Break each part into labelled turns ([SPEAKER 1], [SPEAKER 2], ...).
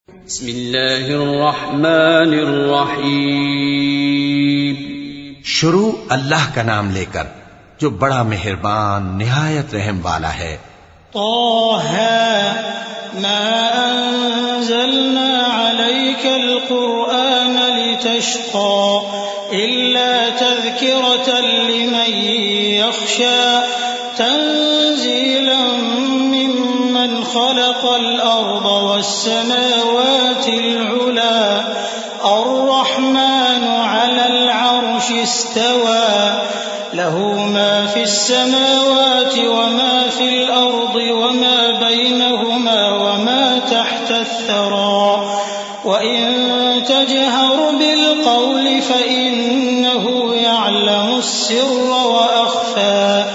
[SPEAKER 1] بسم اللہ الرحمن الرحیم.
[SPEAKER 2] شروع اللہ کا نام لے کر جو بڑا مہربان نہایت رحم والا ہے.
[SPEAKER 3] طه ما انزلنا عليك القرآن لتشقى إلا تذكرة لمن يخشى تنزيلا ممن خلق الأرض والسماوات العلى الرحمن على العرش استوى له ما في السماوات وما في الأرض وما بينهما وما تحت الثرى وإن تجهر بالقول فإنه يعلم السر وأخفى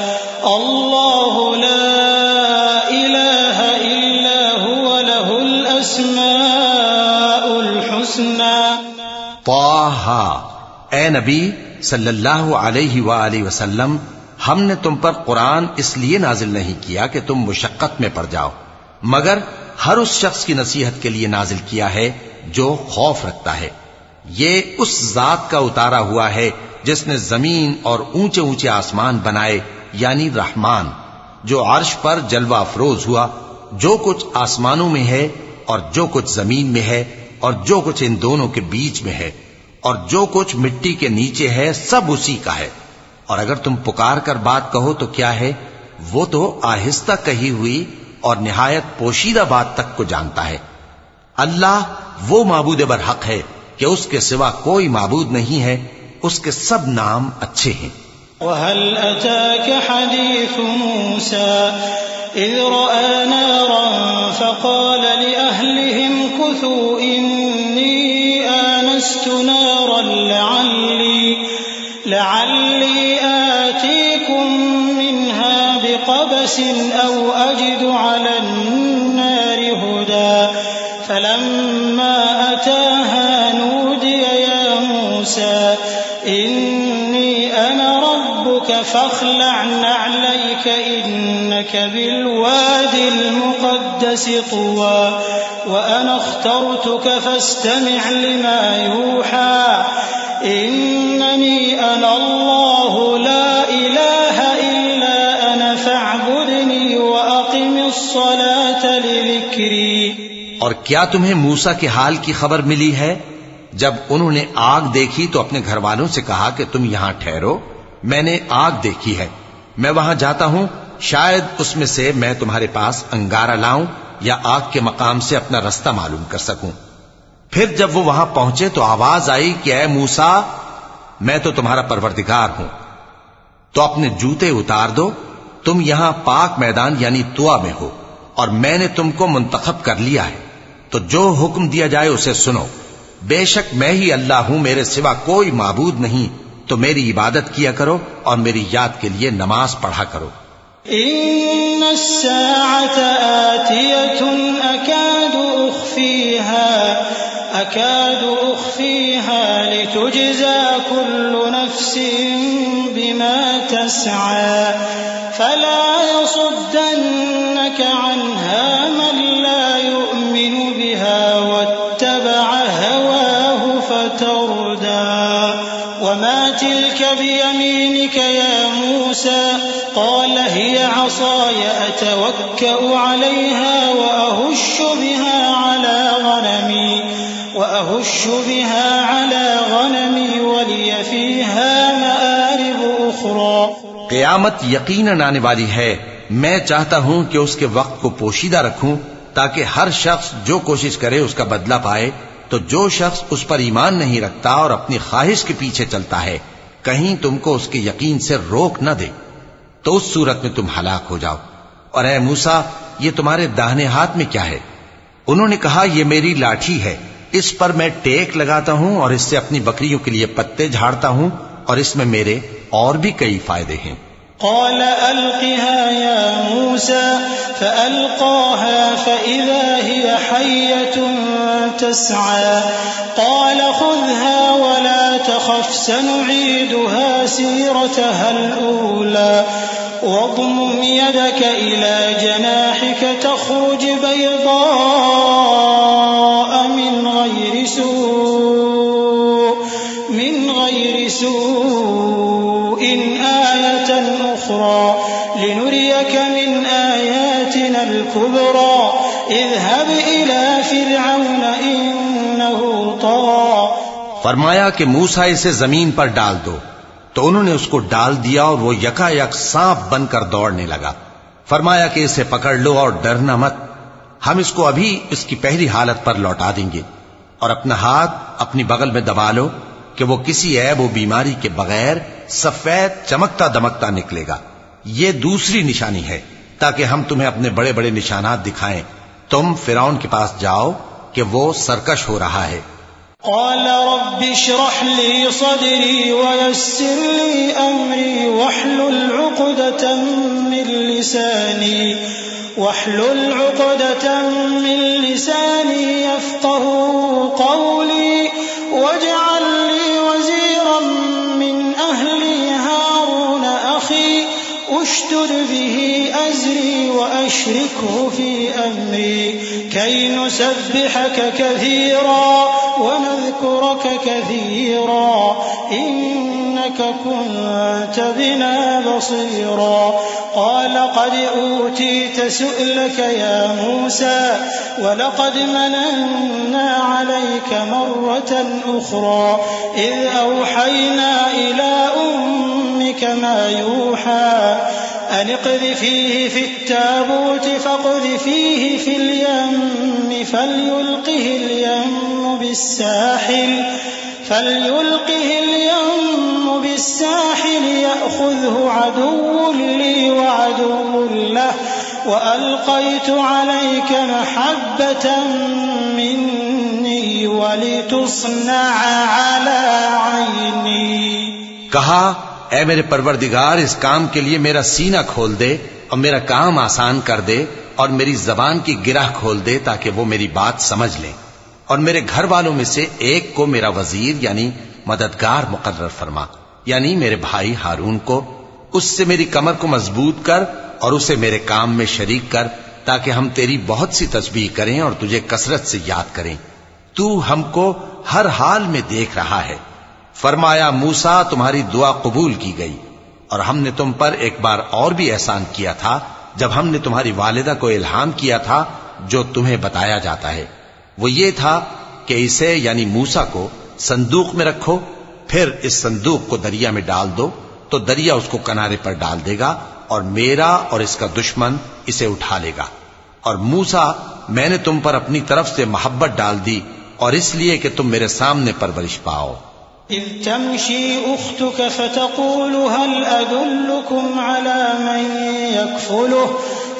[SPEAKER 3] الله لا إله إلا هو له الأسماء الحسنى.
[SPEAKER 2] طه، اے نبی صلی اللہ علیہ وآلہ وسلم، ہم نے تم پر قرآن اس لیے نازل نہیں کیا کہ تم مشقت میں پڑ جاؤ، مگر ہر اس شخص کی نصیحت کے لیے نازل کیا ہے جو خوف رکھتا ہے. یہ اس ذات کا اتارا ہوا ہے جس نے زمین اور اونچے اونچے آسمان بنائے، یعنی رحمان، جو عرش پر جلوہ افروز ہوا. جو کچھ آسمانوں میں ہے اور جو کچھ زمین میں ہے اور جو کچھ ان دونوں کے بیچ میں ہے اور جو کچھ مٹی کے نیچے ہے، سب اسی کا ہے. اور اگر تم پکار کر بات کہو تو کیا ہے، وہ تو آہستہ کہی ہوئی اور نہایت پوشیدہ بات تک کو جانتا ہے. اللہ وہ معبود برحق ہے کہ اس کے سوا کوئی معبود نہیں ہے، اس کے سب نام اچھے ہیں.
[SPEAKER 3] وهل أتاك حديث موسى إذ رأى نارا فقال لأهلهم كثوا إني آنست نارا لعلي آتيكم منها بقبس أو أجد على النار هدى فلما أتاها نودي يا موسى إني أنا ربك فاخلع نعليك إنك بالواد المقدس طوى وأنا اخترتك فاستمع لما يوحى إنني أنا الله لا إله إلا أنا فاعبدني وأقم الصلاة لذكري.
[SPEAKER 2] اور کیا تمہیں موسیٰ کے حال کی خبر ملی ہے جب انہوں نے آگ دیکھی تو اپنے گھر والوں سے کہا کہ تم یہاں ٹھہرو، میں نے آگ دیکھی ہے، میں وہاں جاتا ہوں، شاید اس میں سے میں تمہارے پاس انگارہ لاؤں یا آگ کے مقام سے اپنا رستہ معلوم کر سکوں. پھر جب وہ وہاں پہنچے تو آواز آئی کہ اے موسیٰ، میں تو تمہارا پروردگار ہوں، تو اپنے جوتے اتار دو، تم یہاں پاک میدان یعنی طوا میں ہو اور میں نے تم کو منتخب کر لیا ہے، تو جو حکم دیا جائے اسے سنو. بے شک میں ہی اللہ ہوں، میرے سوا کوئی معبود نہیں، تو میری عبادت کیا کرو اور میری یاد کے لیے نماز پڑھا کرو.
[SPEAKER 3] إن الساعة آتية أكاد أخفيها لتجزى كل نفس بما تسعى فلا يصدنك عنها من لا يؤمن بها واتبع هواه فتردى. وما تلك بيمينك يا موسى قال هي عصاي أتوكأ عليها وأهش بها على غنمي ولي فيها مآرب أخرى.
[SPEAKER 2] قیامت یقیناً آنے والی ہے، میں چاہتا ہوں کہ اس کے وقت کو پوشیدہ رکھوں تاکہ ہر شخص جو کوشش کرے اس کا بدلہ پائے. تو جو شخص اس پر ایمان نہیں رکھتا اور اپنی خواہش کے پیچھے چلتا ہے، کہیں تم کو اس کے یقین سے روک نہ دے، تو اس صورت میں تم ہلاک ہو جاؤ. اور اے موسیٰ، یہ تمہارے داہنے ہاتھ میں کیا ہے؟ انہوں نے کہا یہ میری لاٹھی ہے، اس پر میں ٹیک لگاتا ہوں اور اس سے اپنی بکریوں کے لیے پتے جھاڑتا ہوں اور اس میں میرے اور بھی کئی فائدے ہیں.
[SPEAKER 3] قال ألقها يا موسى فألقاها فإذا هي حية تسعى قال خذها ولا تخف سنعيدها سيرتها الأولى واضمم يدك إلى جناحك تخرج بيضاء بسوء آية أخرى لنريك من آياتنا الكبرى اذهب إلى فرعون إنه طغى.
[SPEAKER 2] فرمایا کہ موسیٰ اسے زمین پر ڈال دو، تو انہوں نے اس کو ڈال دیا اور وہ یکا یک سانپ بن کر دوڑنے لگا. فرمایا کہ اسے پکڑ لو اور ڈرنا مت، ہم اس کو ابھی اس کی پہلی حالت پر لوٹا دیں گے، اور اپنا ہاتھ اپنی بغل میں دبا لو کہ وہ کسی عیب و بیماری کے بغیر سفید چمکتا دمکتا نکلے گا. یہ دوسری نشانی ہے تاکہ ہم تمہیں اپنے بڑے بڑے نشانات دکھائیں. تم فرعون کے پاس جاؤ کہ وہ سرکش ہو رہا ہے.
[SPEAKER 3] قال رب اشرح لي صدري ويسر لي أمري واحلل عقدة من لساني يفقهوا قولي واجعل لي وزيرا من أهلي هارون أخي اشتد به أزري وأشركه في أمري كي نسبحك كثيرا ونذكرك كثيرا إنك كنت بنا بصيرا. قال قد أوتيت سؤلك يا موسى ولقد مننا عليك مرة أخرى إذ أوحينا إلى أمك ما يوحى أن اقذفيه في التابوت فاقذفيه في اليم فليلقه اليم بالساحل يأخذه عدو لي وعدو له وألقيت عليك محبة مني ولتصنع على عيني.
[SPEAKER 2] کہا اے میرے پروردگار اس کام کے لیے میرا سینہ کھول دے اور میرا کام آسان کر دے اور میری زبان کی گرہ کھول دے تاکہ وہ میری بات سمجھ لیں، اور میرے گھر والوں میں سے ایک کو میرا وزیر یعنی مددگار مقرر فرما، یعنی میرے بھائی ہارون کو. اس سے میری کمر کو مضبوط کر اور اسے میرے کام میں شریک کر تاکہ ہم تیری بہت سی تسبیح کریں اور تجھے کثرت سے یاد کریں. تو ہم کو ہر حال میں دیکھ رہا ہے. فرمایا موسیٰ تمہاری دعا قبول کی گئی، اور ہم نے تم پر ایک بار اور بھی احسان کیا تھا جب ہم نے تمہاری والدہ کو الہام کیا تھا جو تمہیں بتایا جاتا ہے. وہ یہ تھا کہ اسے یعنی موسیٰ کو صندوق میں رکھو، پھر اس صندوق کو دریا میں ڈال دو تو دریا اس کو کنارے پر ڈال دے گا اور میرا اور اس کا دشمن اسے اٹھا لے گا. اور موسیٰ میں نے تم پر اپنی طرف سے محبت ڈال دی اور اس لیے کہ تم میرے سامنے پرورش پاؤ.
[SPEAKER 3] إذ تمشي أختك فتقول هل أدلكم على من يكفله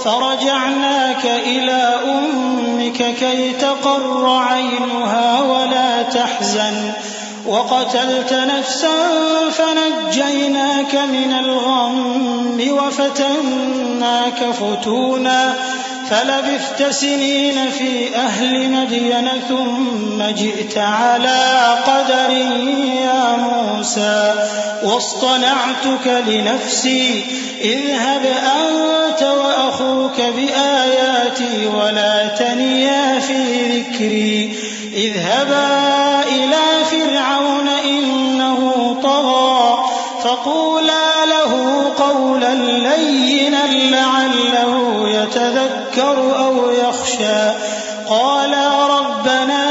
[SPEAKER 3] فرجعناك إلى أمك كي تقر عينها ولا تحزن وقتلت نفسا فنجيناك من الغم وفتناك فتونا فلبثت سنين في أهل مدين ثم جئت على قدر يا موسى واصطنعتك لنفسي اذهب أنت وأخوك بآياتي ولا تنيا في ذكري اذهبا إلى فرعون إنه طغى فقولا له قولا لينا لعله يتذكر أو يخشى قالا ربنا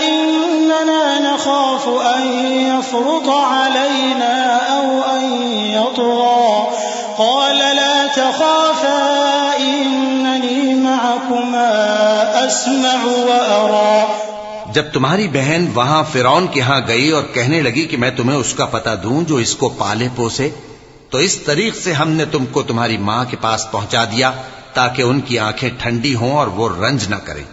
[SPEAKER 3] إننا نخاف أن يفرط علينا أو أن يطغى قال لا تخافا إنني معكما أسمع وأرى.
[SPEAKER 2] جب تمہاری بہن وہاں فرعون کے ہاں گئی اور کہنے لگی کہ میں تمہیں اس کا پتہ دوں جو اس کو پالے پوسے، تو اس طریق سے ہم نے تم کو تمہاری ماں کے پاس پہنچا دیا تاکہ ان کی آنکھیں ٹھنڈی ہوں اور وہ رنج نہ کریں.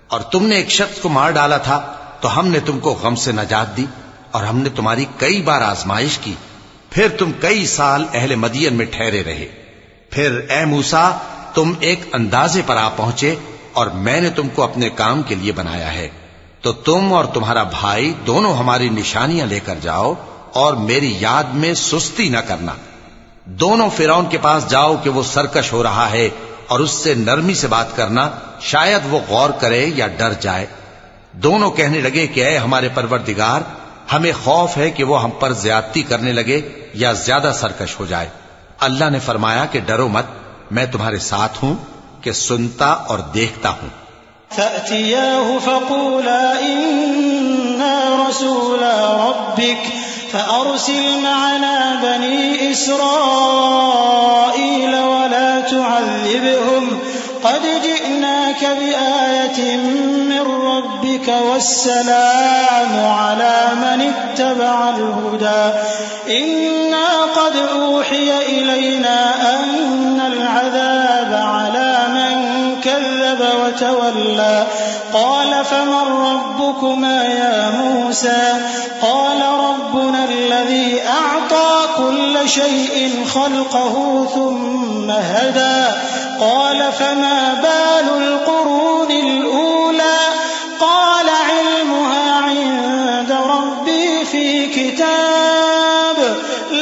[SPEAKER 2] اور تم نے ایک شخص کو مار ڈالا تھا تو ہم نے تم کو غم سے نجات دی، اور ہم نے تمہاری کئی بار آزمائش کی، پھر تم کئی سال اہل مدین میں ٹھہرے رہے. پھر اے موسیٰ تم ایک اندازے پر آ پہنچے اور میں نے تم کو اپنے کام کے لیے بنایا ہے، تو تم اور تمہارا بھائی دونوں ہماری نشانیاں لے کر جاؤ اور میری یاد میں سستی نہ کرنا. دونوں فرعون کے پاس جاؤ کہ وہ سرکش ہو رہا ہے اور اس سے نرمی سے بات کرنا، شاید وہ غور کرے یا ڈر جائے. دونوں کہنے لگے کہ اے ہمارے پروردگار ہمیں خوف ہے کہ وہ ہم پر زیادتی کرنے لگے یا زیادہ سرکش ہو جائے۔ اللہ نے فرمایا کہ ڈرو مت، میں تمہارے ساتھ ہوں کہ سنتا اور دیکھتا ہوں۔
[SPEAKER 3] فأتياه فقولا إنا رسولا ربك فأرسل معنا بني إسرائيل ولا تعذبهم قد جئناك بآية من ربك والسلام على من اتبع الهدى إنا قد أوحي إلينا أن العذاب على من كذب وتولى قال فمن ربكما يا موسى قال ربنا الذي أعطى كل شيء خلقه ثم هدى قال فما بال القرون الأولى قال علمها عند ربي في كتاب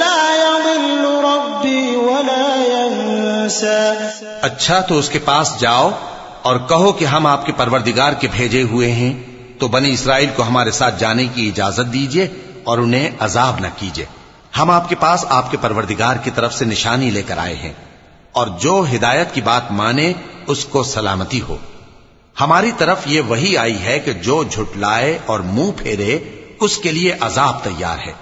[SPEAKER 3] لا يضل ربي ولا ينسى۔
[SPEAKER 2] اچھا تو اس کے پاس جاؤ اور کہو کہ ہم آپ کے پروردگار کے بھیجے ہوئے ہیں، تو بنی اسرائیل کو ہمارے ساتھ جانے کی اجازت دیجیے اور انہیں عذاب نہ کیجیے۔ ہم آپ کے پاس آپ کے پروردگار کی طرف سے نشانی لے کر آئے ہیں، اور جو ہدایت کی بات مانے اس کو سلامتی ہو۔ ہماری طرف یہ وحی آئی ہے کہ جو جھٹلائے اور منہ پھیرے اس کے لیے عذاب تیار ہے۔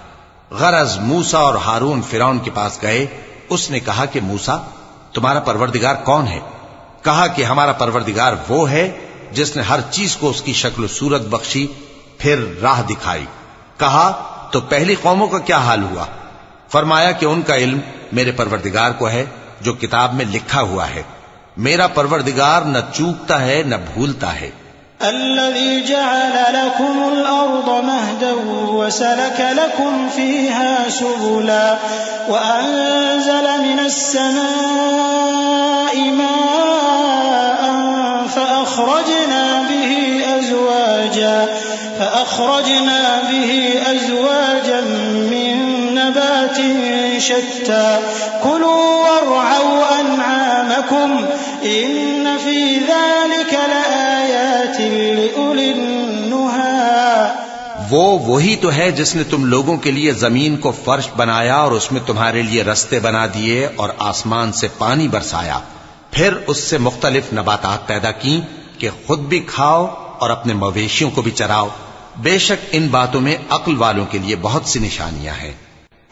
[SPEAKER 2] غرض موسیٰ اور ہارون فرعون کے پاس گئے، اس نے کہا کہ موسیٰ تمہارا پروردگار کون ہے؟ کہا کہ ہمارا پروردگار وہ ہے جس نے ہر چیز کو اس کی شکل و صورت بخشی، پھر راہ دکھائی۔ کہا تو پہلی قوموں کا کیا حال ہوا؟ فرمایا کہ ان کا علم میرے پروردگار کو ہے جو کتاب میں لکھا ہوا ہے، میرا پروردگار نہ چوکتا ہے نہ بھولتا ہے۔
[SPEAKER 3] الذي جعل لكم الأرض مهدا وسلك لكم فيها سبلا وأنزل من السماء ماء فأخرجنا به أزواجا من نبات شتى كلوا وارعوا أنعامكم إن في ذلك لآيات لأولي النهى۔
[SPEAKER 2] وہی تو ہے جس نے تم لوگوں کے لیے زمین کو فرش بنایا اور اس میں تمہارے لیے رستے بنا دیے اور آسمان سے پانی برسایا، پھر اس سے مختلف نباتات پیدا کی کہ خود بھی کھاؤ اور اپنے مویشیوں کو بھی چراؤ۔ بے شک ان باتوں میں عقل والوں کے لیے بہت سی نشانیاں ہیں۔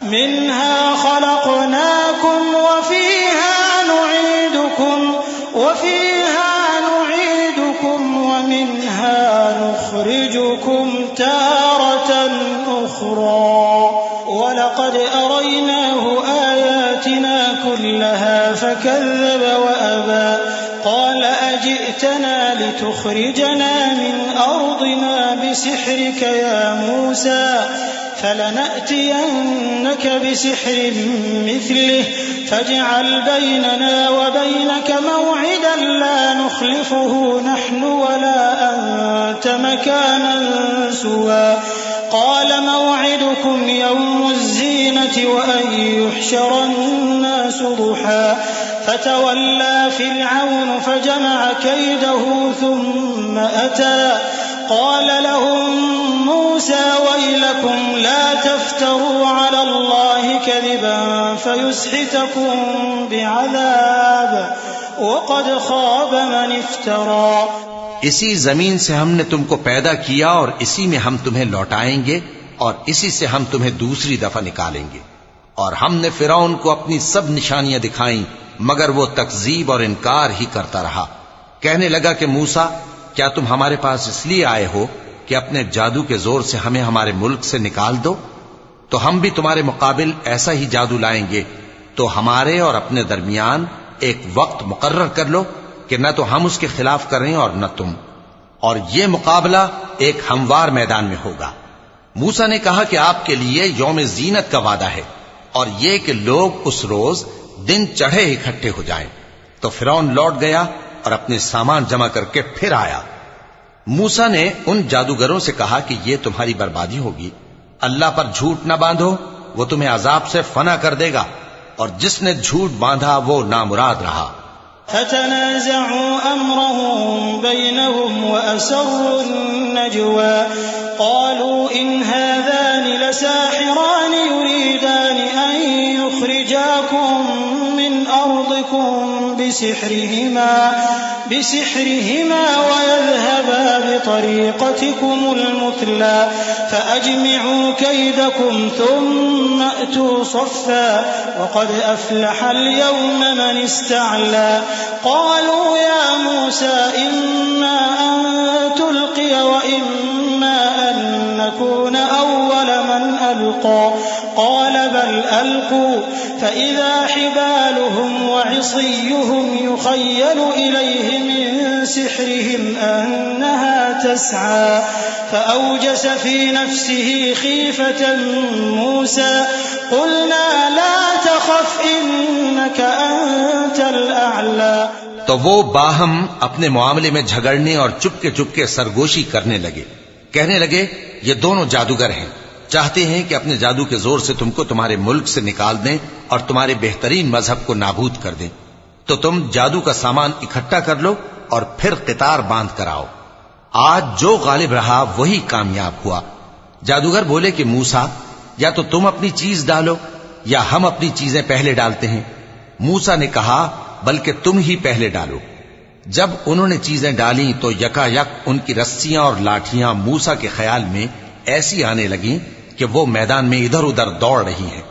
[SPEAKER 3] منها خلقناكم وفيها نعيدكم ومنها نخرجكم تارة أخرى ولقد أريناه آياتنا كلها فكذب وأبى قال أجئتنا لتخرجنا من أرضنا بسحرك يا موسى فلنأتينك بسحر مثله فاجعل بيننا وبينك موعدا لا نخلفه نحن ولا أنت مكانا سوى قال موعدكم يوم الزينة وأن يحشر الناس ضحى فتولى فرعون فجمع كيده ثم أتى قال لهم موسى ويلكم لا تفتروا على الله كذبا فيسحتكم بعذاب وقد خاب من افترى۔
[SPEAKER 2] اسی زمین سے ہم نے تم کو پیدا کیا اور اسی میں ہم تمہیں لوٹائیں گے اور اسی سے ہم تمہیں دوسری دفعہ نکالیں گے۔ اور ہم نے فرعون کو اپنی سب نشانیاں دکھائیں مگر وہ تکذیب اور انکار ہی کرتا رہا۔ کہنے لگا کہ موسیٰ کیا تم ہمارے پاس اس لیے آئے ہو کہ اپنے جادو کے زور سے ہمیں ہمارے ملک سے نکال دو؟ تو ہم بھی تمہارے مقابل ایسا ہی جادو لائیں گے، تو ہمارے اور اپنے درمیان ایک وقت مقرر کر لو کہ نہ تو ہم اس کے خلاف کریں اور نہ تم، اور یہ مقابلہ ایک ہموار میدان میں ہوگا۔ موسیٰ نے کہا کہ آپ کے لیے یوم زینت کا وعدہ ہے، اور یہ کہ لوگ اس روز دن چڑھے اکٹھے ہو جائیں۔ تو فرعون لوٹ گیا اور اپنے سامان جمع کر کے پھر آیا۔ موسیٰ نے ان جادوگروں سے کہا کہ یہ تمہاری بربادی ہوگی، اللہ پر جھوٹ نہ باندھو، وہ تمہیں عذاب سے فنا کر دے گا، اور جس نے جھوٹ باندھا وہ نامراد رہا۔
[SPEAKER 3] فتنازعوا أمرهم بينهم وأسروا النجوى قالوا إن هذان لساحران يريدان أن يخرجاكم من أرضكم بسحرهما ويذهبا بطريقتكم المثلى فأجمعوا كيدكم ثم أتوا صفا وقد أفلح اليوم من استعلى قالوا يا موسى إما أن تلقي وإما أن نكون أول من ألقى قال بل ألقوا فإذا حبالهم وعصيهم يخيل إليه من سحرهم أنها تسعى فأوجس في نفسه خيفة موسى قلنا لا تخف إنك أنت الأعلى.
[SPEAKER 2] تو وہ باہم اپنے معاملے میں جھگڑنے اور چپکے سرگوشی کرنے لگے. کہنے لگے یہ دونوں جادوگر ہیں، چاہتے ہیں کہ اپنے جادو کے زور سے تم کو تمہارے ملک سے نکال دیں اور تمہارے بہترین مذہب کو نابود کر دیں. تو تم جادو کا سامان اکٹھا کر لو اور پھر قطار باندھ کر آؤ. آج جو غالب رہا وہی کامیاب ہوا. جادوگر بولے کہ موسیٰ یا تو تم اپنی چیز ڈالو یا ہم اپنی چیزیں پہلے ڈالتے ہیں. موسیٰ نے کہا بلکہ تم ہی پہلے ڈالو. جب انہوں نے چیزیں ڈالیں تو یکا یک ان کی رسیاں اور لاٹھیاں موسیٰ کے خیال میں ایسی آنے لگیں کہ وہ میدان میں ادھر ادھر دوڑ رہی ہیں.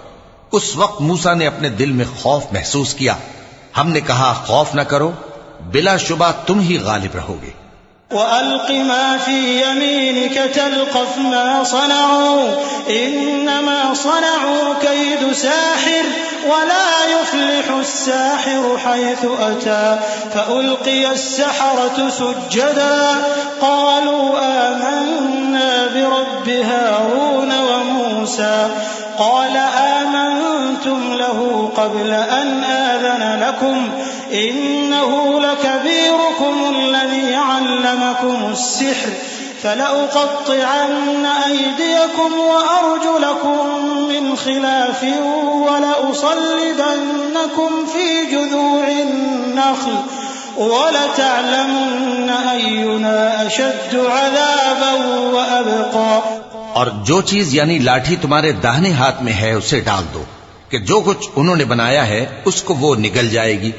[SPEAKER 2] اس وقت موسیٰ نے اپنے دل میں خوف محسوس کیا. ہم نے کہا خوف نہ کرو، بلا شبہ تم ہی غالب رہو گے.
[SPEAKER 3] وَأَلْقِ مَا فِي يَمِينِكَ تَلْقَفْ مَا صَنَعُوا إِنَّمَا صَنَعُوا كَيْدُ سَاحِرٍ وَلَا يُفْلِحُ السَّاحِرُ حَيْثُ أَتَى فَأُلْقِيَ السَّحَرَةُ سُجَّدًا قَالُوا آمَنَّا بِرَبِّ هَارُونَ وَمُوسَى قَالَ آمَنْتُمْ لَهُ قَبْلَ أَنْ آذَنَ لَكُمْ إِنَّهُ لَكَبِيرُكُمُ الَّذِي عَلَّمَكُمُ السِّحْرَ فَلَأُقَطِّعَنَّ أَيْدِيَكُمْ وَأَرْجُلَكُمْ مِنْ خِلَافٍ وَلَأُصَلِّبَنَّكُمْ فِي جُذُوعِ النَّخْلِ وَلَتَعْلَمُنَّ أَيُّنَا أَشَدُّ عَذَابًا وَأَبْقَى.
[SPEAKER 2] اور جو چیز یعنی لاٹھی تمہارے داہنے ہاتھ میں ہے اسے ڈال دو کہ جو کچھ انہوں نے بنایا ہے اس کو وہ نگل جائے گی.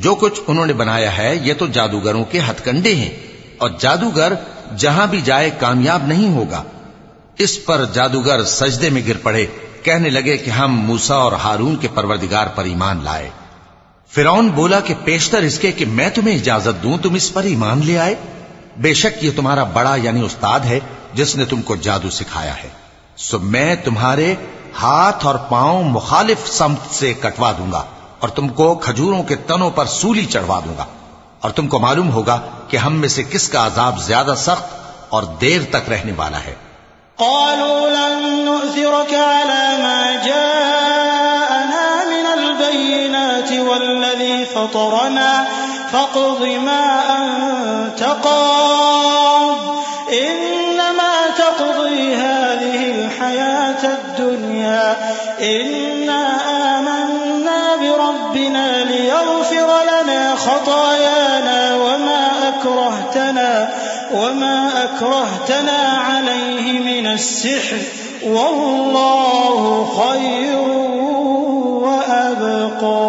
[SPEAKER 2] جو کچھ انہوں نے بنایا ہے یہ تو جادوگروں کے ہتھ کنڈے ہیں، اور جادوگر جہاں بھی جائے کامیاب نہیں ہوگا. اس پر جادوگر سجدے میں گر پڑے، کہنے لگے کہ ہم موسیٰ اور ہارون کے پروردگار پر ایمان لائے. فرعون بولا کہ پیشتر اس کے کہ میں تمہیں اجازت دوں تم اس پر ایمان لے آئے. بے شک یہ تمہارا بڑا یعنی استاد ہے جس نے تم کو جادو سکھایا ہے. سو میں تمہارے ہاتھ اور پاؤں مخالف سمت سے کٹوا دوں گا اور تم کو کھجوروں کے تنوں پر سولی چڑھوا دوں گا، اور تم کو معلوم ہوگا کہ ہم میں سے کس کا عذاب زیادہ سخت اور دیر تک رہنے والا ہے.
[SPEAKER 3] قالوا لن نؤثرك على ما جاءنا من البينات والذي فطرنا فاقض ما أنت قاض إنما تقضي هذه الحياة الدنيا إنا آمنا بربنا ليغفر لنا خطايانا وما أكرهتنا عليه من السحر والله خير وأبقى.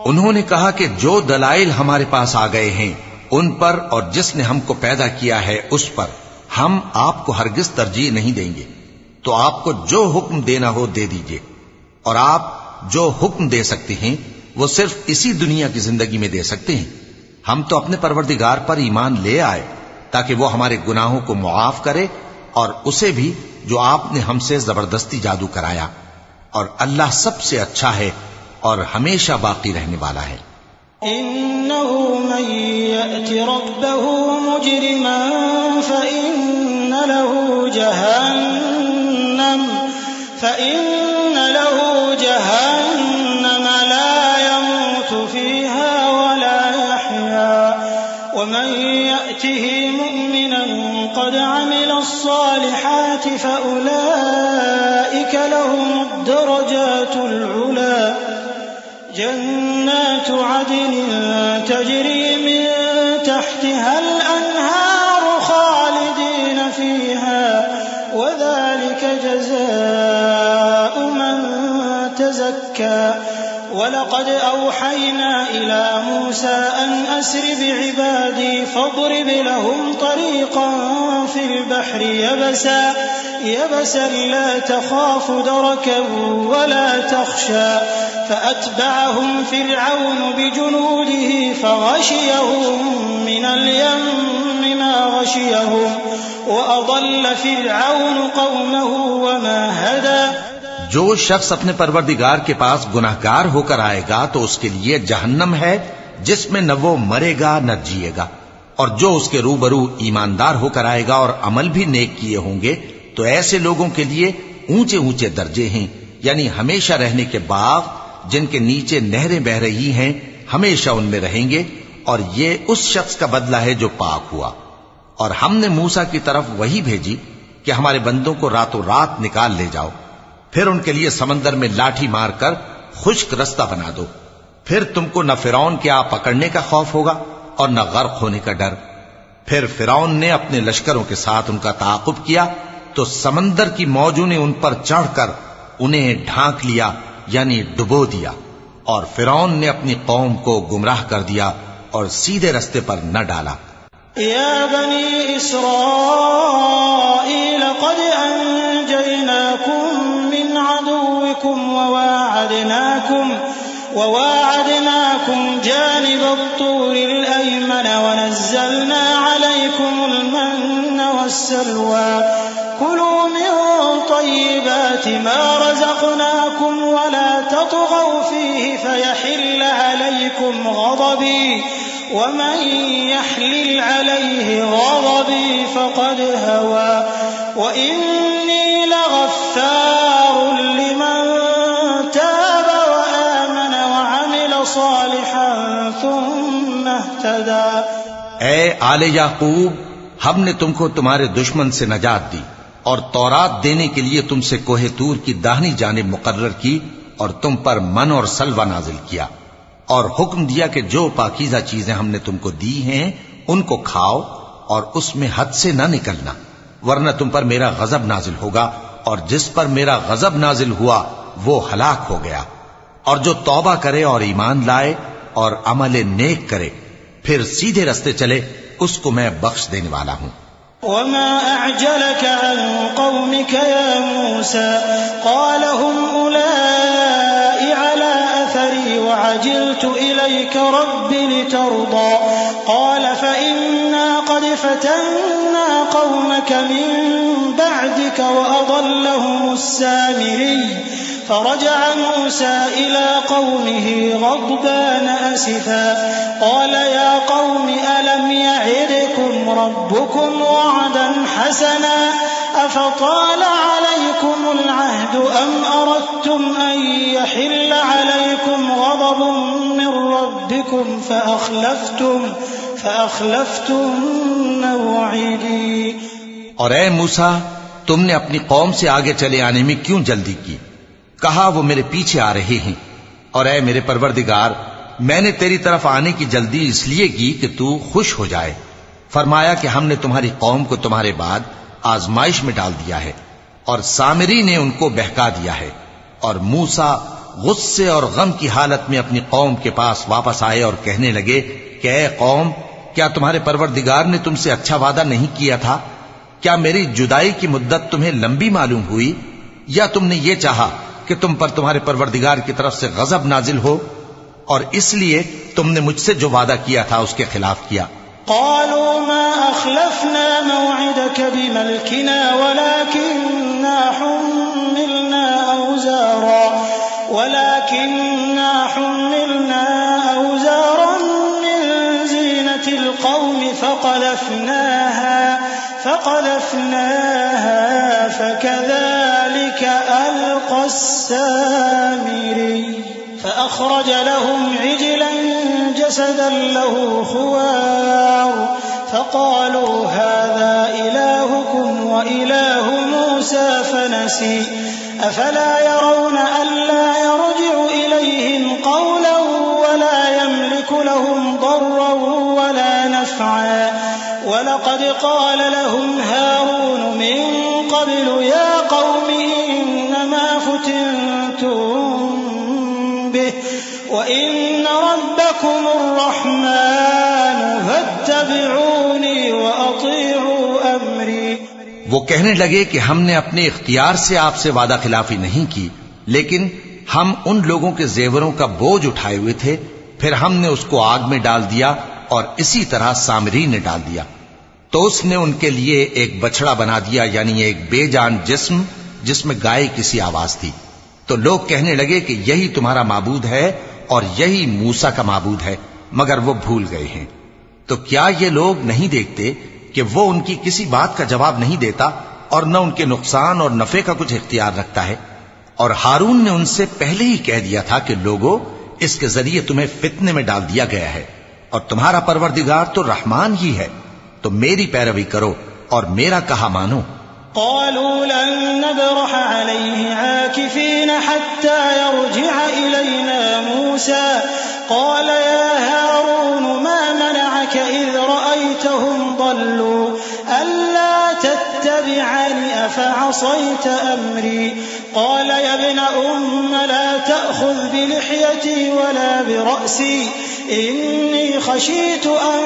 [SPEAKER 2] انہوں نے کہا کہ جو دلائل ہمارے پاس آ گئے ہیں ان پر اور جس نے ہم کو پیدا کیا ہے اس پر ہم آپ کو ہرگز ترجیح نہیں دیں گے. تو آپ کو جو حکم دینا ہو دے دیجئے، اور آپ جو حکم دے سکتے ہیں وہ صرف اسی دنیا کی زندگی میں دے سکتے ہیں. ہم تو اپنے پروردگار پر ایمان لے آئے تاکہ وہ ہمارے گناہوں کو معاف کرے اور اسے بھی جو آپ نے ہم سے زبردستی جادو کرایا. اور اللہ سب سے اچھا ہے اور ہمیشہ باقی رہنے والا ہے.
[SPEAKER 3] إنه من يأت ربه مجرما فإن له جهنم لا يموت فيها ولا يحيا ومن يأته مؤمنا قد عمل الصالحات فأولئك لهم الدرجات العلى جنات عدن تجري من تحتها الأنهار خالدين فيها وذلك جزاء من تزكى وَلَقَدْ أَوْحَيْنَا إِلَى مُوسَىٰ أَنْ أَسْرِ بِعِبَادِي فَاضْرِبْ لَهُمْ طَرِيقًا فِي الْبَحْرِ يَبَسًا لَّا تَخَافُ دَرَكًا وَلَا تَخْشَىٰ فَأَتْبَعَهُمْ فِرْعَوْنُ بِجُنُودِهِ فَغَشِيَهُم مِّنَ الْيَمِّ مَا غَشِيَهُمْ وَأَضَلَّ فِرْعَوْنُ قَوْمَهُ وَمَا هَدَىٰ۔
[SPEAKER 2] جو شخص اپنے پروردگار کے پاس گناہگار ہو کر آئے گا تو اس کے لیے جہنم ہے جس میں نہ وہ مرے گا نہ جیے گا، اور جو اس کے روبرو ایماندار ہو کر آئے گا اور عمل بھی نیک کیے ہوں گے تو ایسے لوگوں کے لیے اونچے اونچے درجے ہیں، یعنی ہمیشہ رہنے کے باغ جن کے نیچے نہریں بہ رہی ہیں، ہمیشہ ان میں رہیں گے، اور یہ اس شخص کا بدلہ ہے جو پاک ہوا۔ اور ہم نے موسیٰ کی طرف وحی بھیجی کہ ہمارے بندوں کو راتوں رات نکال لے جاؤ، پھر ان کے لیے سمندر میں لاٹھی مار کر خشک رستہ بنا دو، پھر تم کو نہ فرعون کے آ پکڑنے کا خوف ہوگا اور نہ غرق ہونے کا ڈر۔ پھر فرعون نے اپنے لشکروں کے ساتھ ان کا تعاقب کیا تو سمندر کی موجوں نے ان پر چڑھ کر انہیں ڈھانک لیا، یعنی ڈبو دیا، اور فرعون نے اپنی قوم کو گمراہ کر دیا اور سیدھے رستے پر نہ ڈالا۔
[SPEAKER 3] يا بني إسرائيل قد أنجيناكم من عدوكم وواعدناكم جانب الطور الأيمن ونزلنا عليكم المن والسلوى كلوا من طيبات ما رزقناكم ولا تطغوا فيه فيحل عليكم غضبي ومن يحلل عليه غضبي فقد هوى وإني لغفار لمن تاب وآمن وعمل صالحا ثم اهتدى۔
[SPEAKER 2] اے آل یعقوب، ہم نے تم کو تمہارے دشمن سے نجات دی اور تورات دینے کے لیے تم سے کوہ طور کی داہنی جانب مقرر کی اور تم پر من اور سلوہ نازل کیا، اور حکم دیا کہ جو پاکیزہ چیزیں ہم نے تم کو دی ہیں ان کو کھاؤ اور اس میں حد سے نہ نکلنا، ورنہ تم پر میرا غضب نازل ہوگا، اور جس پر میرا غضب نازل ہوا وہ ہلاک ہو گیا۔ اور جو توبہ کرے اور ایمان لائے اور عمل نیک کرے پھر سیدھے رستے چلے، اس کو میں بخش دینے والا ہوں۔
[SPEAKER 3] وما أعجلك عن قومك يا موسى قال هم أولئك على أثري وعجلت إليك رب لترضى قال فإنا قد فتنا قومك من بعدك وأضلهم السامري فرجع موسى إلى قومه غضبان أسفا قال يا قوم ألم يعدكم ربكم وعدا حسنا أفطال عليكم العهد أم أردتم أن يحل عليكم غضب من ربكم فأخلفتم موعدي۔
[SPEAKER 2] اور اے موسیٰ، تم نے اپنی قوم سے آگے چلے آنے میں کیوں جلدی کی؟ کہا وہ میرے پیچھے آ رہے ہیں۔ اور اے میرے پروردگار، میں نے تیری طرف آنے کی جلدی اس لیے کی کہ تو خوش ہو جائے۔ فرمایا کہ ہم نے تمہاری قوم کو تمہارے بعد آزمائش میں ڈال دیا ہے، اور سامری نے ان کو بہکا دیا ہے۔ اور موسیٰ غصے اور غم کی حالت میں اپنی قوم کے پاس واپس آئے اور کہنے لگے کہ اے قوم، کیا تمہارے پروردگار نے تم سے اچھا وعدہ نہیں کیا تھا؟ کیا میری جدائی کی مدت تمہیں لمبی معلوم ہوئی، یا تم نے یہ چاہا کہ تم پر تمہارے پروردگار کی طرف سے غضب نازل ہو، اور اس لیے تم نے مجھ سے جو وعدہ کیا تھا اس کے خلاف کیا؟
[SPEAKER 3] قالوا ما أخلفنا موعدك بملكنا ولكننا حملنا أوزارا من زينة القوم فقذفناها فكذلك ألقى السامري فأخرج لهم عجلا جسدا له خوار فقالوا هذا إلهكم وإله موسى فنسي أفلا يرون ألا يرجع إليهم قولا ولا يملك لهم ضرا ولا نفعا ولقد قال لهم هارون من قبل وَإِنَّ رَبَّكُمُ الرَّحْمَنُ فَاتَّبِعُونِي وَأَطِيعُوا أَمْرِي۔
[SPEAKER 2] وہ کہنے لگے کہ ہم نے اپنے اختیار سے آپ سے وعدہ خلافی نہیں کی، لیکن ہم ان لوگوں کے زیوروں کا بوجھ اٹھائے ہوئے تھے، پھر ہم نے اس کو آگ میں ڈال دیا اور اسی طرح سامری نے ڈال دیا۔ تو اس نے ان کے لیے ایک بچڑا بنا دیا، یعنی ایک بے جان جسم جس میں گائے کسی آواز تھی۔ تو لوگ کہنے لگے کہ یہی تمہارا معبود ہے اور یہی موسیٰ کا معبود ہے، مگر وہ بھول گئے ہیں۔ تو کیا یہ لوگ نہیں دیکھتے کہ وہ ان کی کسی بات کا جواب نہیں دیتا اور نہ ان کے نقصان اور نفع کا کچھ اختیار رکھتا ہے؟ اور ہارون نے ان سے پہلے ہی کہہ دیا تھا کہ لوگو، اس کے ذریعے تمہیں فتنے میں ڈال دیا گیا ہے، اور تمہارا پروردگار تو رحمان ہی ہے، تو میری پیروی کرو اور میرا کہا مانو۔
[SPEAKER 3] قالوا لن نبرح عليه عاكفين حتى يرجع إلينا موسى قال يا هارون ما منعك إذ رأيتهم ضلوا ألا تتبعني أفعصيت أمري قال يا ابن لا تأخذ بلحيتي ولا برأسي إني خشيت أن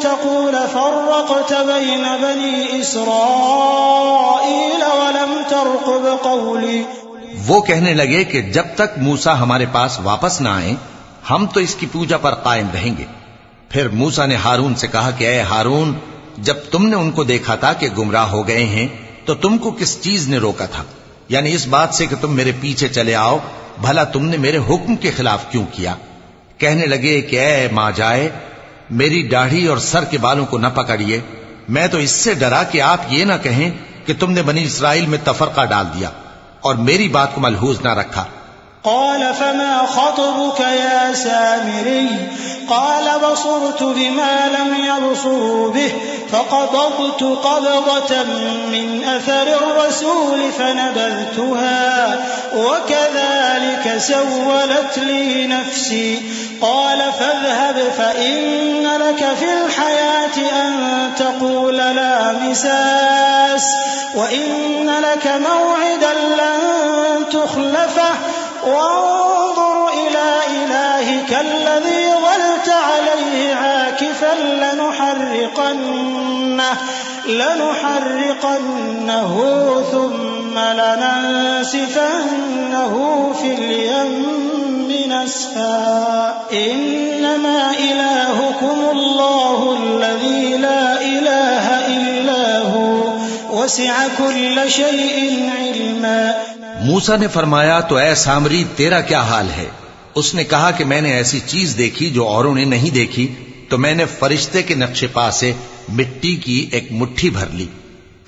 [SPEAKER 3] تقول فرقت بين بني إسرائيل ولم ترقب قولي۔
[SPEAKER 2] وہ کہنے لگے کہ جب تک موسیٰ ہمارے پاس واپس نہ آئیں ہم تو اس کی پوجا پر قائم رہیں گے۔ پھر موسیٰ نے ہارون سے کہا کہ اے ہارون، جب تم نے ان کو دیکھا تھا کہ گمراہ ہو گئے ہیں تو تم کو کس چیز نے روکا تھا؟ یعنی اس بات سے کہ تم میرے پیچھے چلے آؤ، بھلا تم نے میرے حکم کے خلاف کیوں کیا؟ کہنے لگے کہ اے ماں جائے، میری داڑھی اور سر کے بالوں کو نہ پکڑیے، میں تو اس سے ڈرا کہ آپ یہ نہ کہیں کہ تم نے بنی اسرائیل میں تفرقہ ڈال دیا اور میری بات کو ملحوظ نہ رکھا۔
[SPEAKER 3] قال فما خطبك يا سامري قال بصرت بما لم يبصروا به فقبضت قبضة من أثر الرسول فنبذتها وكذلك سولت لي نفسي قال فاذهب فإن لك في الحياة أن تقول لا مساس وإن لك موعدا لن تخلفه وانظر إلى إلهك الذي ظلت عليه عاكفا لنحرقنه ثم لننسفنه في اليم نسفا إنما إلهكم الله الذي لا إله إلا هو وسع كل شيء علما۔
[SPEAKER 2] موسیٰ نے فرمایا تو اے سامری تیرا کیا حال ہے؟ اس نے کہا کہ میں نے ایسی چیز دیکھی جو اوروں نے نہیں دیکھی، تو میں نے فرشتے کے نقش پا سے مٹی کی ایک مٹھی بھر لی،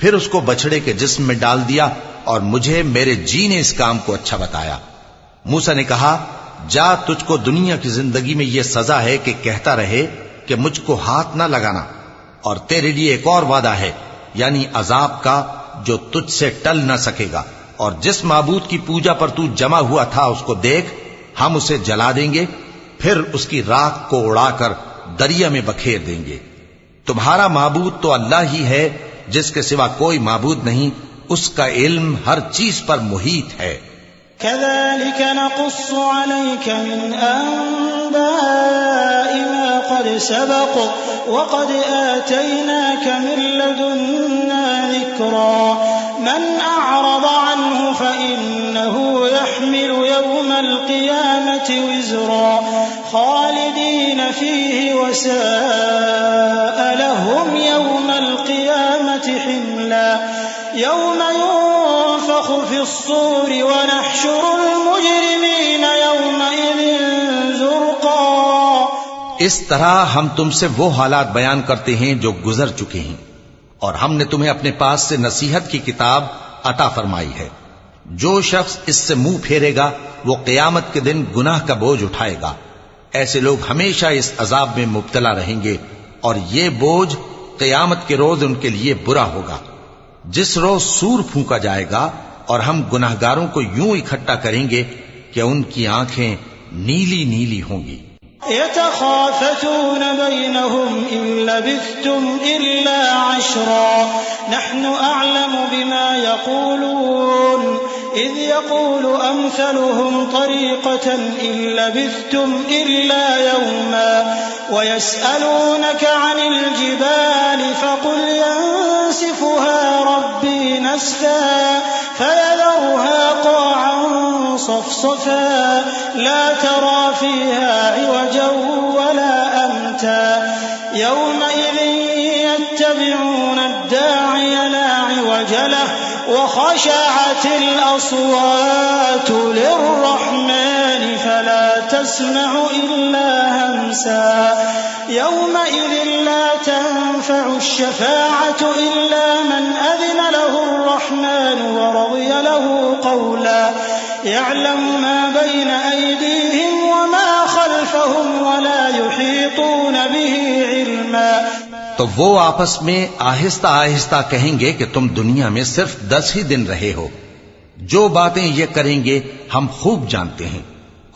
[SPEAKER 2] پھر اس کو بچڑے کے جسم میں ڈال دیا اور مجھے میرے جی نے اس کام کو اچھا بتایا۔ موسیٰ نے کہا جا، تجھ کو دنیا کی زندگی میں یہ سزا ہے کہ کہتا رہے کہ مجھ کو ہاتھ نہ لگانا، اور تیرے لیے ایک اور وعدہ ہے، یعنی عذاب کا جو تجھ سے ٹل نہ سکے گا، اور جس معبود کی پوجا پر تو جمع ہوا تھا اس کو دیکھ، ہم اسے جلا دیں گے، پھر اس کی راکھ کو اڑا کر دریا میں بکھیر دیں گے۔ تمہارا معبود تو اللہ ہی ہے، جس کے سوا کوئی معبود نہیں، اس کا علم ہر چیز پر محیط ہے۔
[SPEAKER 3] كذلك نقص عليك من أنباء ما قد سبق وقد آتيناك من لدنا ذكرا من أعرض عنه فإنه يحمل يوم القيامة وزرا خالدين فيه وساء لهم يوم القيامة حملا يوم ينفخ في الصور ونحشر المجرمين يومئذ زرقا۔
[SPEAKER 2] اس طرح ہم تم سے وہ حالات بیان کرتے ہیں جو گزر چکے ہیں، اور ہم نے تمہیں اپنے پاس سے نصیحت کی کتاب عطا فرمائی ہے۔ جو شخص اس سے منہ پھیرے گا وہ قیامت کے دن گناہ کا بوجھ اٹھائے گا۔ ایسے لوگ ہمیشہ اس عذاب میں مبتلا رہیں گے، اور یہ بوجھ قیامت کے روز ان کے لیے برا ہوگا، جس روز سور پھونکا جائے گا اور ہم گناہگاروں کو یوں اکٹھا کریں گے کہ ان کی آنکھیں نیلی نیلی ہوں گی۔
[SPEAKER 3] يتخافتون بينهم إن لبثتم إلا عشرا نحن أعلم بما يقولون إذ يقول أمثلهم طريقة إن لبثتم إلا يوما ويسألونك عن الجبال فقل ينسفها ربي نسفا فيذرها قاعا صفصفا لا ترى فيها عوجا ولا أمتا يومئذ يتبعون الداعي لا عوج له وخشعت الأصوات للرحمن فلا تسمع إلا همسا يومئذ لا تنفع الشفاعة إلا من أذن له الرحمن ورضي له قولا يعلم ما بين أيديهم وما خلفهم ولا يحيطون به علما.
[SPEAKER 2] تو وہ آپس میں آہستہ آہستہ کہیں گے کہ تم دنیا میں صرف 10 ہی دن رہے ہو. جو باتیں یہ کریں گے ہم خوب جانتے ہیں.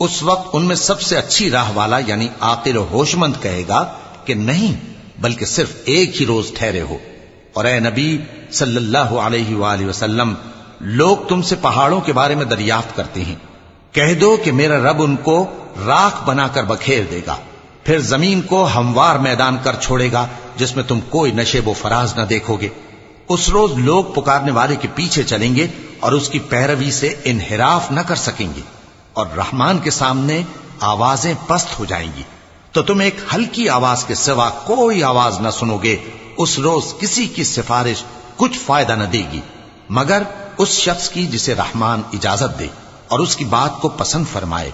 [SPEAKER 2] اس وقت ان میں سب سے اچھی راہ والا یعنی عاقل و ہوش مند کہے گا کہ نہیں بلکہ صرف ایک ہی روز ٹھہرے ہو. اور اے نبی صلی اللہ علیہ وآلہ وسلم لوگ تم سے پہاڑوں کے بارے میں دریافت کرتے ہیں. کہہ دو کہ میرا رب ان کو راکھ بنا کر بکھیر دے گا، پھر زمین کو ہموار میدان کر چھوڑے گا جس میں تم کوئی نشیب و فراز نہ دیکھو گے. اس روز لوگ پکارنے والے کے پیچھے چلیں گے اور اس کی پیروی سے انحراف نہ کر سکیں گے، اور رحمان کے سامنے آوازیں پست ہو جائیں گی تو تم ایک ہلکی آواز کے سوا کوئی آواز نہ سنو گے. اس روز کسی کی سفارش کچھ فائدہ نہ دے گی مگر اس شخص کی جسے رحمان اجازت دے اور اس کی بات کو پسند فرمائے.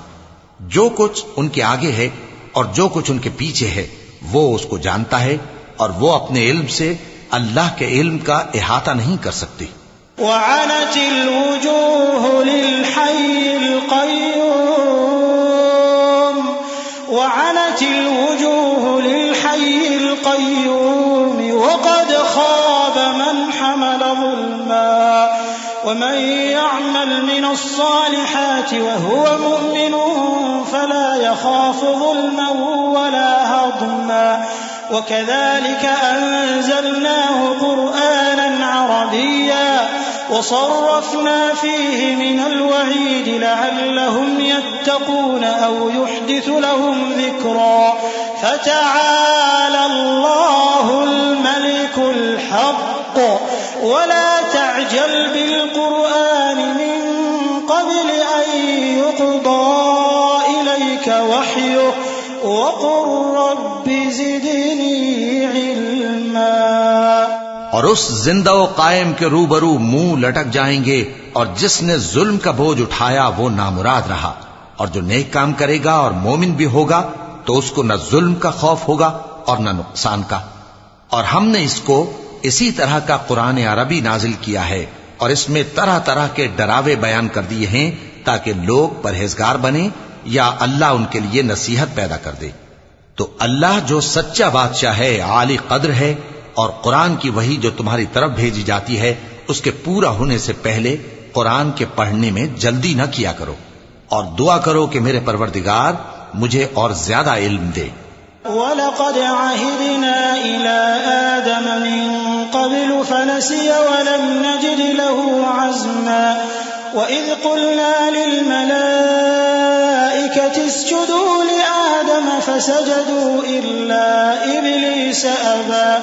[SPEAKER 2] جو کچھ ان کے آگے ہے اور جو کچھ ان کے پیچھے ہے وہ اس کو جانتا ہے، اور وہ اپنے علم سے اللہ کے علم کا احاطہ نہیں کر سکتی.
[SPEAKER 3] وعنت الوجوه للحي القيوم وقد خاب من حمل ظلما ومن يعمل من الصالحات وهو مؤمن فلا يخاف ظلما ولا هضما وكذلك أنزلناه قرآنا عربيا وصرفنا فيه من الوعيد لعلهم يتقون أو يحدث لهم ذكرا فتعالى الله الملك الحق ولا تعجل بالقرآن من قبل أن يقضى إليك وحيه وقل رب زدني علما.
[SPEAKER 2] اور اس زندہ و قائم کے روبرو منہ لٹک جائیں گے، اور جس نے ظلم کا بوجھ اٹھایا وہ نامراد رہا، اور جو نیک کام کرے گا اور مومن بھی ہوگا تو اس کو نہ ظلم کا خوف ہوگا اور نہ نقصان کا. اور ہم نے اس کو اسی طرح کا قرآن عربی نازل کیا ہے، اور اس میں طرح طرح کے ڈراوے بیان کر دیے ہیں تاکہ لوگ پرہیزگار بنیں یا اللہ ان کے لیے نصیحت پیدا کر دے. تو اللہ جو سچا بادشاہ ہے، عالی قدر ہے، اور قرآن کی وحی جو تمہاری طرف بھیجی جاتی ہے اس کے پورا ہونے سے پہلے قرآن کے پڑھنے میں جلدی نہ کیا کرو، اور دعا کرو کہ میرے پروردگار مجھے اور زیادہ علم دے.
[SPEAKER 3] وَلَقَدْ عَهِدْنَا إِلَىٰ آدَمَ مِن قَبْلُ فَنَسِيَ وَلَمْ نَجِدْ لَهُ عَزْمًا وَإِذْ قُلْنَا لِلْمَلَائِكَةِ اسْجُدُوا لِآدَمَ فَسَجَدُوا إِلَّا إِبْلِيسَ أَبَىٰ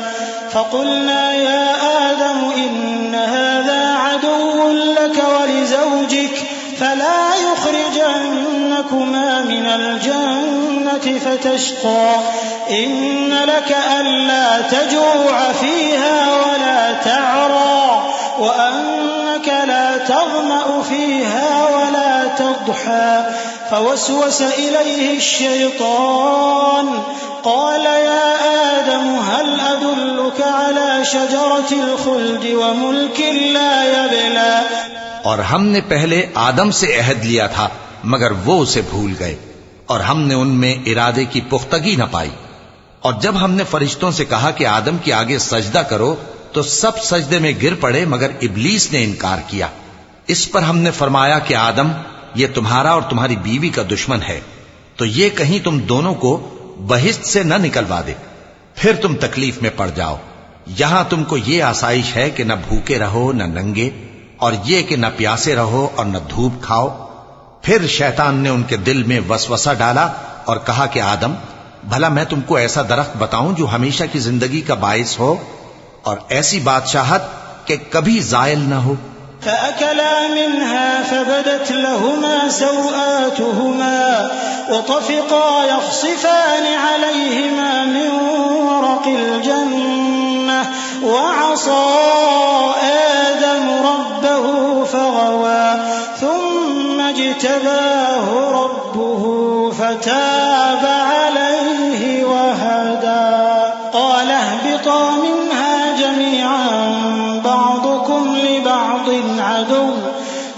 [SPEAKER 3] فَقُلْنَا يَا آدَمُ إِنَّ هَٰذَا عَدُوٌّ لَّكَ وَلِزَوْجِكَ فَلَا يُخْرِجَنَّكُمَا مِنَ الْجَنَّةِ فَتَشْقَىٰ إِنَّ لَكَ أَلَّا تَجُوعَ فِيهَا وَلَا تَعْرَىٰ وَأَنَّكَ لَا تَظْمَأُ فِيهَا وَلَا تَضْحَىٰ فوسوس إليه الشيطان قال يا آدم هل أدلك على شجرة الخلد وملك لا يبلى.
[SPEAKER 2] اور ہم نے پہلے آدم سے عہد لیا تھا مگر وہ اسے بھول گئے، اور ہم نے ان میں ارادے کی پختگی نہ پائی. اور جب ہم نے فرشتوں سے کہا کہ آدم کے آگے سجدہ کرو تو سب سجدے میں گر پڑے مگر ابلیس نے انکار کیا. اس پر ہم نے فرمایا کہ آدم یہ تمہارا اور تمہاری بیوی کا دشمن ہے، تو یہ کہیں تم دونوں کو بہشت سے نہ نکلوا دے، پھر تم تکلیف میں پڑ جاؤ. یہاں تم کو یہ آسائش ہے کہ نہ بھوکے رہو نہ ننگے، اور یہ کہ نہ پیاسے رہو اور نہ دھوپ کھاؤ۔ پھر شیطان نے ان کے دل میں وسوسہ ڈالا اور کہا کہ آدم، بھلا میں تم کو ایسا درخت بتاؤں جو ہمیشہ کی زندگی کا باعث ہو اور ایسی بادشاہت کہ کبھی زائل نہ ہو؟
[SPEAKER 3] فأكلا منها فبدت لهما سوآتهما وطفقا يخصفان عليهما من ورق الجنة وعصى آدم ربه فغوى ثم اجتباه ربه فتاب عليه وهدى قال اهبطا منها جميعا بعضكم لبعض عدو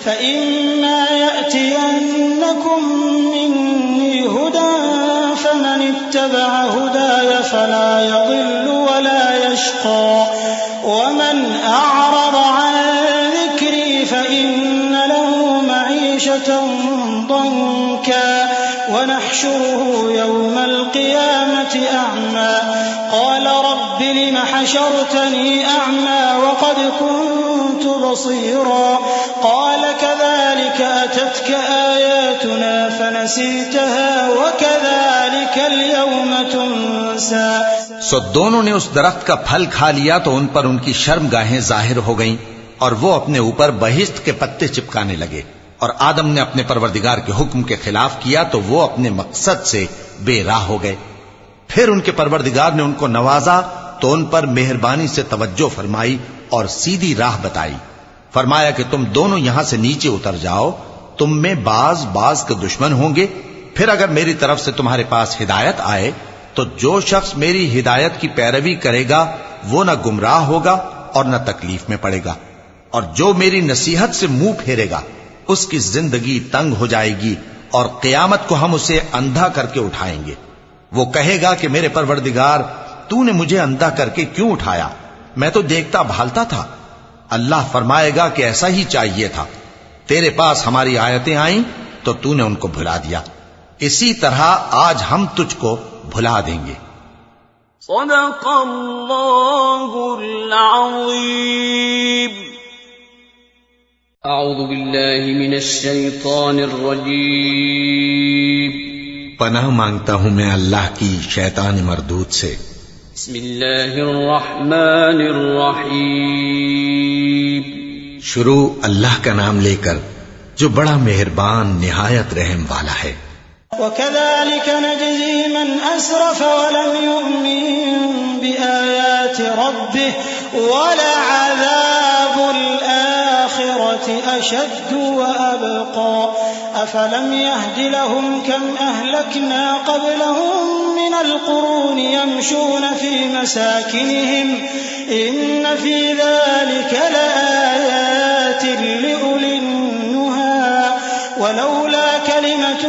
[SPEAKER 3] فإما يأتينكم مني هدى فمن اتبع هداي فلا يضل ولا يشقى ومن أعرض عن ذكري فإن له معيشة ضنكا ونحشره يوم القيامة أعمى قال رب لم حشرتني أعمى وقد كنت بصيرا قال كذلك أتتك آياتنا فنسيتها وكذلك اليوم تنسى۔
[SPEAKER 2] سو دونوں نے اس درخت کا پھل کھا لیا تو ان پر ان کی شرم گاہیں ظاہر ہو گئیں اور وہ اپنے اوپر بہشت کے پتے چپکانے لگے، اور آدم نے اپنے پروردگار کے حکم کے خلاف کیا تو وہ اپنے مقصد سے بے راہ ہو گئے۔ پھر ان کے پروردگار نے ان کو نوازا تو ان پر مہربانی سے توجہ فرمائی اور سیدھی راہ بتائی۔ فرمایا کہ تم دونوں یہاں سے نیچے اتر جاؤ، تم میں بعض کے دشمن ہوں گے، پھر اگر میری طرف سے تمہارے پاس ہدایت آئے تو جو شخص میری ہدایت کی پیروی کرے گا وہ نہ گمراہ ہوگا اور نہ تکلیف میں پڑے گا، اور جو میری نصیحت سے منہ پھیرے گا اس کی زندگی تنگ ہو جائے گی، اور قیامت کو ہم اسے اندھا کر کے اٹھائیں گے۔ وہ کہے گا کہ میرے پروردگار، تو نے مجھے اندھا کر کے کیوں اٹھایا؟ میں تو دیکھتا بھالتا تھا۔ اللہ فرمائے گا کہ ایسا ہی چاہیے تھا، تیرے پاس ہماری آیتیں آئیں تو تو نے ان کو بھلا دیا، اسی طرح آج ہم تجھ کو بھلا دیں گے۔
[SPEAKER 1] صدق اللہ العظیم۔ اعوذ باللہ من الشیطان الرجیم۔
[SPEAKER 2] پناہ مانگتا ہوں میں اللہ کی شیطان مردود سے۔
[SPEAKER 1] بسم اللہ الرحمن الرحیم۔
[SPEAKER 2] شروع اللہ کا نام لے کر جو بڑا مہربان نہایت رحم والا ہے۔
[SPEAKER 3] وكذلك نجزي من أسرف ولم يؤمن بآيات ربه ولعذاب الآخرة أشد وأبقى أفلم يهد لهم كم أهلكنا قبلهم من القرون يمشون في مساكنهم إن في ذلك لآيات لأولي النهى ولولا كلمة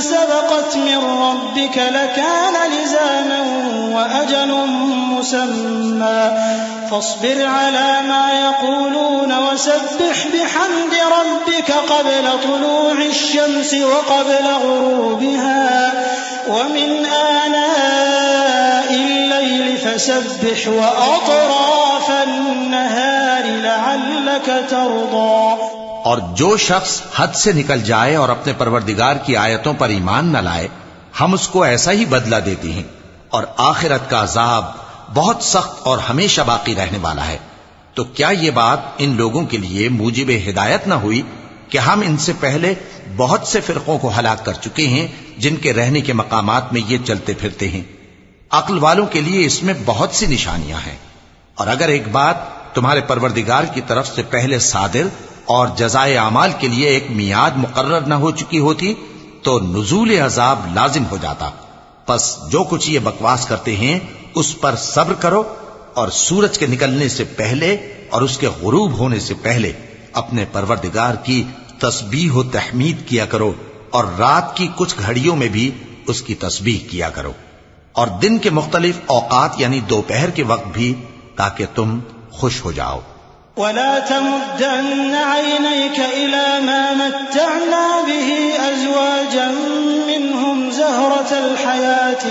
[SPEAKER 3] سبقت من ربك لكان لزاما وأجل مسمى فاصبر على ما يقولون وسبح بحمد ربك قبل طلوع الشمس وقبل غروبها ومن آناء الليل فسبح وأطراف النهار لعلك ترضى۔
[SPEAKER 2] اور جو شخص حد سے نکل جائے اور اپنے پروردگار کی آیتوں پر ایمان نہ لائے ہم اس کو ایسا ہی بدلہ دیتے ہیں، اور آخرت کا عذاب بہت سخت اور ہمیشہ باقی رہنے والا ہے۔ تو کیا یہ بات ان لوگوں کے لیے موجب ہدایت نہ ہوئی کہ ہم ان سے پہلے بہت سے فرقوں کو ہلاک کر چکے ہیں جن کے رہنے کے مقامات میں یہ چلتے پھرتے ہیں؟ عقل والوں کے لیے اس میں بہت سی نشانیاں ہیں، اور اگر ایک بات تمہارے پروردگار کی طرف سے پہلے صادر اور جزائے اعمال کے لیے ایک میعاد مقرر نہ ہو چکی ہوتی تو نزول عذاب لازم ہو جاتا۔ پس جو کچھ یہ بکواس کرتے ہیں اس پر صبر کرو، اور سورج کے نکلنے سے پہلے اور اس کے غروب ہونے سے پہلے اپنے پروردگار کی تسبیح و تحمید کیا کرو، اور رات کی کچھ گھڑیوں میں بھی اس کی تسبیح کیا کرو، اور دن کے مختلف اوقات یعنی دوپہر کے وقت بھی، تاکہ تم خوش ہو جاؤ۔
[SPEAKER 3] ولا تمدن عينيك إلى ما متعنا به أزواجا منهم زهرة الحياة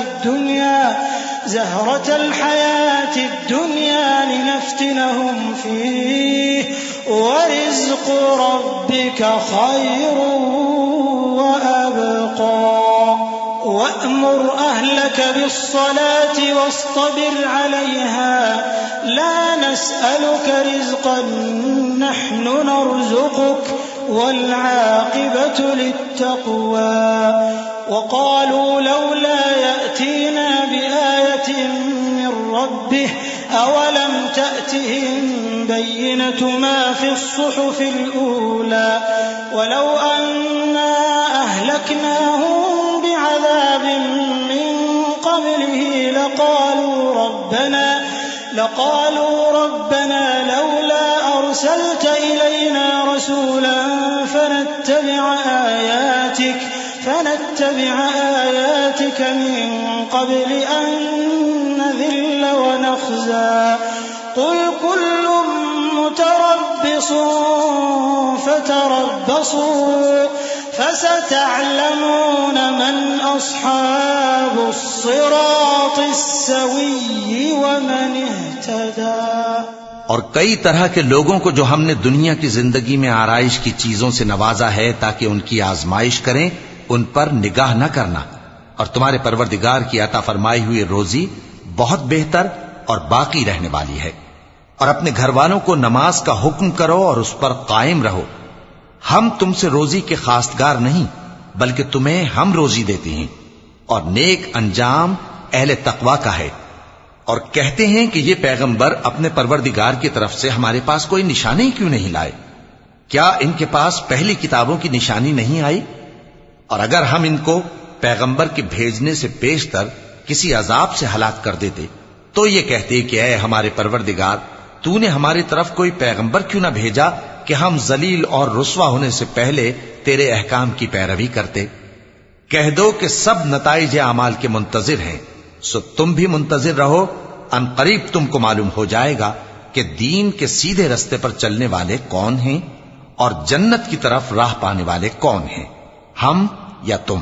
[SPEAKER 3] الدنيا لنفتنهم فيه ورزق ربك خير وأبقى وأمر أهلك بالصلاة واصطبر عليها لا نسألك رزقا نحن نرزقك والعاقبة للتقوى وقالوا لولا يأتينا بآية من ربه أولم تأتهم بينة ما في الصحف الأولى ولو أنا أهلكناهم بعذاب من قبله لقالوا ربنا لولا أرسلت إلينا رسولا فنتبع آياتك من قبل أن نذل ونخزى قل كل متربص فتربصوا فستعلمون من أصحاب الصراط السوي ومن اهتدى.
[SPEAKER 2] اور کئی طرح کے لوگوں کو جو ہم نے دنیا کی زندگی میں آرائش کی چیزوں سے نوازا ہے تاکہ ان کی آزمائش کریں، ان پر نگاہ نہ کرنا، اور تمہارے پروردگار کی عطا فرمائی ہوئی روزی بہت بہتر اور باقی رہنے والی ہے. اور اپنے گھر والوں کو نماز کا حکم کرو اور اس پر قائم رہو. ہم تم سے روزی کے خواستگار نہیں بلکہ تمہیں ہم روزی دیتے ہیں، اور نیک انجام اہل تقوی کا ہے. اور کہتے ہیں کہ یہ پیغمبر اپنے پروردگار کی طرف سے ہمارے پاس کوئی نشانی کیوں نہیں لائے؟ کیا ان کے پاس پہلی کتابوں کی نشانی نہیں آئی؟ اور اگر ہم ان کو پیغمبر کے بھیجنے سے بیشتر کسی عذاب سے ہلاک کر دیتے تو یہ کہتے کہ اے ہمارے پروردگار، تو نے ہماری طرف کوئی پیغمبر کیوں نہ بھیجا کہ ہم ذلیل اور رسوا ہونے سے پہلے تیرے احکام کی پیروی کرتے. کہہ دو کہ سب نتائج اعمال کے منتظر ہیں، سو تم بھی منتظر رہو. ان قریب تم کو معلوم ہو جائے گا کہ دین کے سیدھے رستے پر چلنے والے کون ہیں اور جنت کی طرف راہ پانے والے کون ہیں، ہم یا تم.